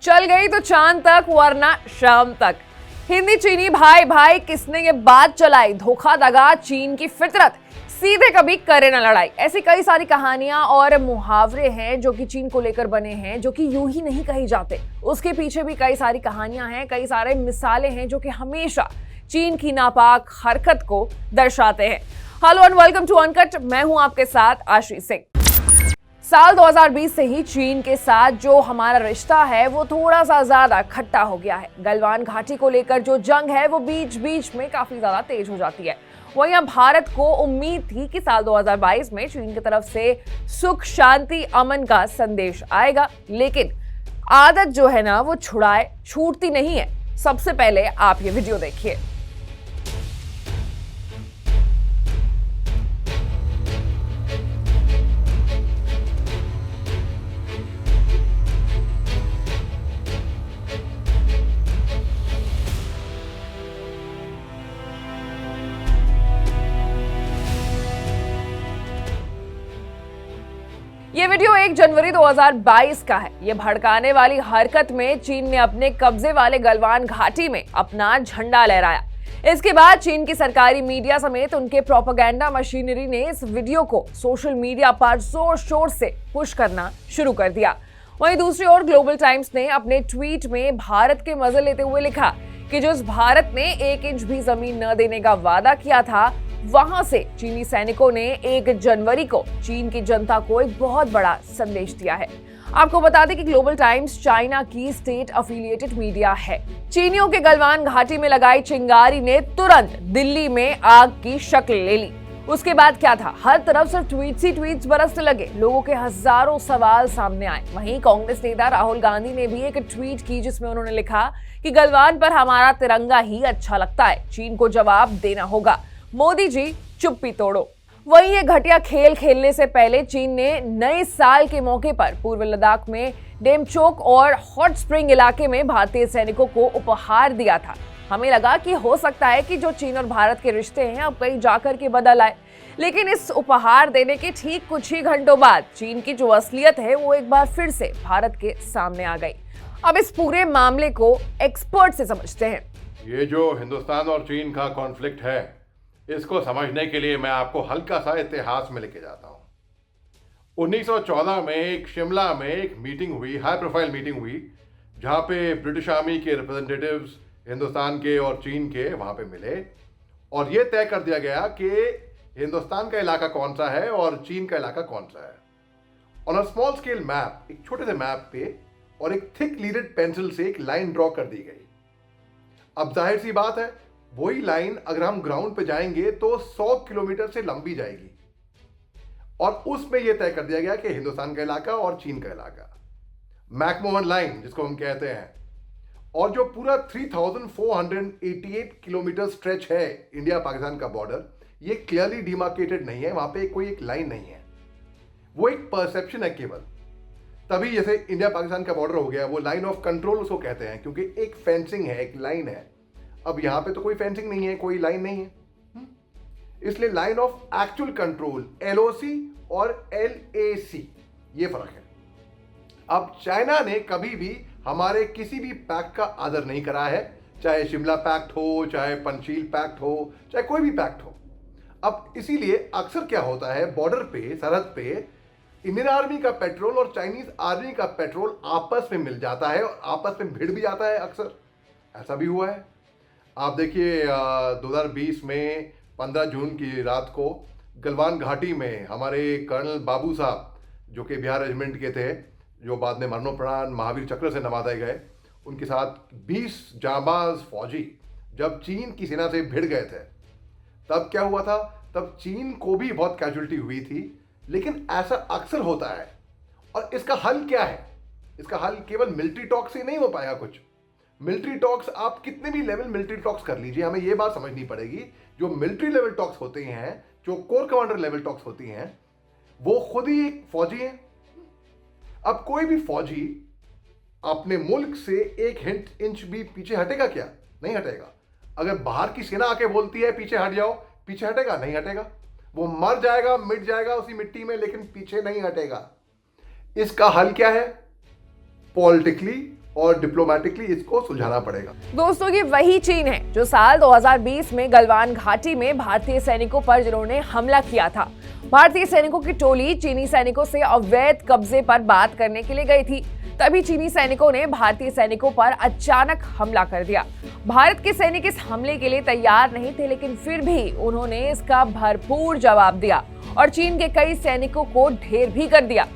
चल गई तो चांद तक वरना शाम तक। हिंदी चीनी भाई भाई किसने ये बात चलाई, धोखा दगा चीन की फितरत, सीधे कभी करे ना लड़ाई। ऐसी कई सारी कहानियां और मुहावरे हैं जो कि चीन को लेकर बने हैं, जो कि यूं ही नहीं कही जाते। उसके पीछे भी कई सारी कहानियां हैं, कई सारे मिसालें हैं जो कि हमेशा चीन की नापाक हरकत को दर्शाते हैं। Hello and welcome to Uncut, मैं हूं आपके साथ आशीष सिंह। साल 2020 से ही चीन के साथ जो हमारा रिश्ता है वो थोड़ा सा ज्यादा खट्टा हो गया है। गलवान घाटी को लेकर जो जंग है वो बीच बीच में काफी ज्यादा तेज हो जाती है। वहीं अब भारत को उम्मीद थी कि साल 2022 में चीन की तरफ से सुख शांति अमन का संदेश आएगा, लेकिन आदत जो है ना वो छूटती नहीं है। सबसे पहले आप ये वीडियो देखिए। ये वीडियो 1 जनवरी 2022 का है। ये भड़काने वाली हरकत में चीन ने अपने कब्जे वाले गलवान घाटी में अपना झंडा लहराया। इसके बाद चीन की सरकारी मीडिया समेत उनके प्रोपेगेंडा मशीनरी ने इस वीडियो को सोशल मीडिया पर जोर शोर से पुश करना शुरू कर दिया। वहीं दूसरी ओर ग्लोबल टाइम्स ने अपने ट्वीट में भारत के मजे लेते हुए लिखा कि जिस भारत ने 1 इंच भी जमीन न देने का वादा किया था, वहां से चीनी सैनिकों ने 1 जनवरी को चीन की जनता को एक बहुत बड़ा संदेश दिया है। आपको बता दें कि ग्लोबल टाइम्स चाइना की स्टेट एफिलिएटेड मीडिया है। चीनियों के गलवान घाटी में लगाई चिंगारी ने तुरंत दिल्ली में आग की शक्ल ले ली। उसके बाद क्या था, हर तरफ सिर्फ ट्वीट्स बरसने लगे। लोगों के हजारों सवाल सामने आए। वहीं कांग्रेस नेता राहुल गांधी ने भी एक ट्वीट की जिसमें उन्होंने लिखा कि गलवान पर हमारा तिरंगा ही अच्छा लगता है, चीन को जवाब देना होगा, मोदी जी चुप्पी तोड़ो। वहीं ये घटिया खेल खेलने से पहले चीन ने नए साल के मौके पर पूर्व लद्दाख में डेमचोक और हॉट स्प्रिंग इलाके में भारतीय सैनिकों को उपहार दिया था। हमें लगा कि हो सकता है कि जो चीन और भारत के रिश्ते हैं अब कहीं जाकर के बदल आए, लेकिन इस उपहार देने के ठीक कुछ ही घंटों बाद चीन की जो असलियत है वो एक बार फिर से भारत के सामने आ गई। अब इस पूरे मामले को एक्सपर्ट से समझते हैं। ये जो हिंदुस्तान और चीन का कॉन्फ्लिक्ट है, इसको समझने के लिए मैं आपको हल्का सा इतिहास में लेके जाता हूँ। 1914 में शिमला में एक मीटिंग हुई, हाई प्रोफाइल मीटिंग हुई, जहाँ पे ब्रिटिश आर्मी के रिप्रेजेंटेटिव्स हिंदुस्तान के और चीन के वहाँ पे मिले और ये तय कर दिया गया कि हिंदुस्तान का इलाका कौन सा है और चीन का इलाका कौन सा है। On a small scale map, एक छोटे से मैप पे और एक थिक लीडेड पेंसिल से एक लाइन ड्रॉ कर दी गई। अब जाहिर सी बात है, वही लाइन अगर हम ग्राउंड पे जाएंगे तो 100 किलोमीटर से लंबी जाएगी और उसमें यह तय कर दिया गया कि हिंदुस्तान का इलाका और चीन का इलाका, मैकमोहन लाइन जिसको हम कहते हैं। और जो पूरा 3488 किलोमीटर स्ट्रेच है इंडिया पाकिस्तान का बॉर्डर, ये क्लियरली डिमार्केटेड नहीं है, वहां पे कोई एक लाइन नहीं है, वो एक परसेप्शन है केवल। तभी जैसे इंडिया पाकिस्तान का बॉर्डर हो गया, वो लाइन ऑफ कंट्रोल उसको कहते हैं, क्योंकि एक फेंसिंग है, एक लाइन है। अब यहां पे तो कोई फेंसिंग नहीं है, कोई लाइन नहीं है, इसलिए line of actual control LOC और LAC, ये फर्क है। अब चाइना ने कभी भी हमारे किसी भी पैक्ट का आदर नहीं करा है, चाहे शिमला पैक्ट हो, चाहे पंचशील पैक्ट हो, चाहे कोई भी पैक्ट हो। अब इसीलिए अक्सर क्या होता है, बॉर्डर पे, सरहद पे इंडियन आर्मी का पेट्रोल और चाइनीज आर्मी का पेट्रोल आपस में मिल जाता है और आपस में भिड़ भी जाता है। अक्सर ऐसा भी हुआ है। आप देखिए 2020 में 15 जून की रात को गलवान घाटी में हमारे कर्नल बाबू साहब, जो कि बिहार रेजिमेंट के थे, जो बाद में मरणोपरांत महावीर चक्र से नवाजे गए, उनके साथ 20 जांबाज फौजी जब चीन की सेना से भिड़ गए थे, तब क्या हुआ था, तब चीन को भी बहुत कैजुअलिटी हुई थी। लेकिन ऐसा अक्सर होता है और इसका हल क्या है? इसका हल केवल मिलिट्री टॉक से नहीं हो पाएगा। कुछ मिलिट्री टॉक्स, आप कितने भी लेवल मिलिट्री टॉक्स कर लीजिए, हमें यह बात समझनी पड़ेगी, जो मिलिट्री लेवल टॉक्स होते हैं, जो कोर कमांडर लेवल टॉक्स होती हैं, वो खुद ही एक फौजी है। अब कोई भी फौजी अपने मुल्क से 1 इंच भी पीछे हटेगा क्या? नहीं हटेगा। अगर बाहर की सेना आके बोलती है पीछे हट जाओ, पीछे हटेगा? नहीं हटेगा। वो मर जाएगा, मिट जाएगा उसी मिट्टी में, लेकिन पीछे नहीं हटेगा। इसका हल क्या है? पॉलिटिकली और डिप्लोमेटिकली इसको सुलझाना पड़ेगा। दोस्तों, ये वही चीन है जो साल 2020 में गलवान घाटी में भारतीय सैनिकों पर जिन्होंने हमला किया था। भारतीय सैनिकों की टोली चीनी सैनिकों से अवैध कब्जे पर बात करने के लिए गई थी। तभी चीनी सैनिकों ने भारतीय सैनिकों पर अचानक हमला कर दिया। भारत के सैनिक इस हमले के लिए तैयार नहीं थे, लेकिन फिर भी उन्होंने इसका भरपूर जवाब दिया और चीन के कई सैनिकों को ढेर भी कर दिया।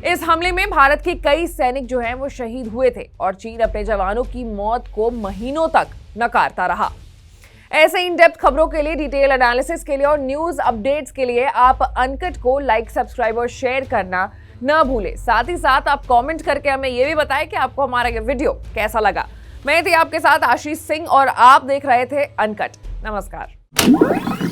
इस हमले में भारत के कई सैनिक जो हैं वो शहीद हुए थे और चीन अपने जवानों की मौत को महीनों तक नकारता रहा। ऐसे इन डेप्थ खबरों के लिए, डिटेल एनालिसिस के लिए और न्यूज अपडेट्स के लिए आप अनकट को लाइक, सब्सक्राइब और शेयर करना न भूलें। साथ ही साथ आप कमेंट करके हमें यह भी बताएं कि आपको हमारा ये वीडियो कैसा लगा। मैं थी आपके साथ आशीष सिंह और आप देख रहे थे अनकट। नमस्कार।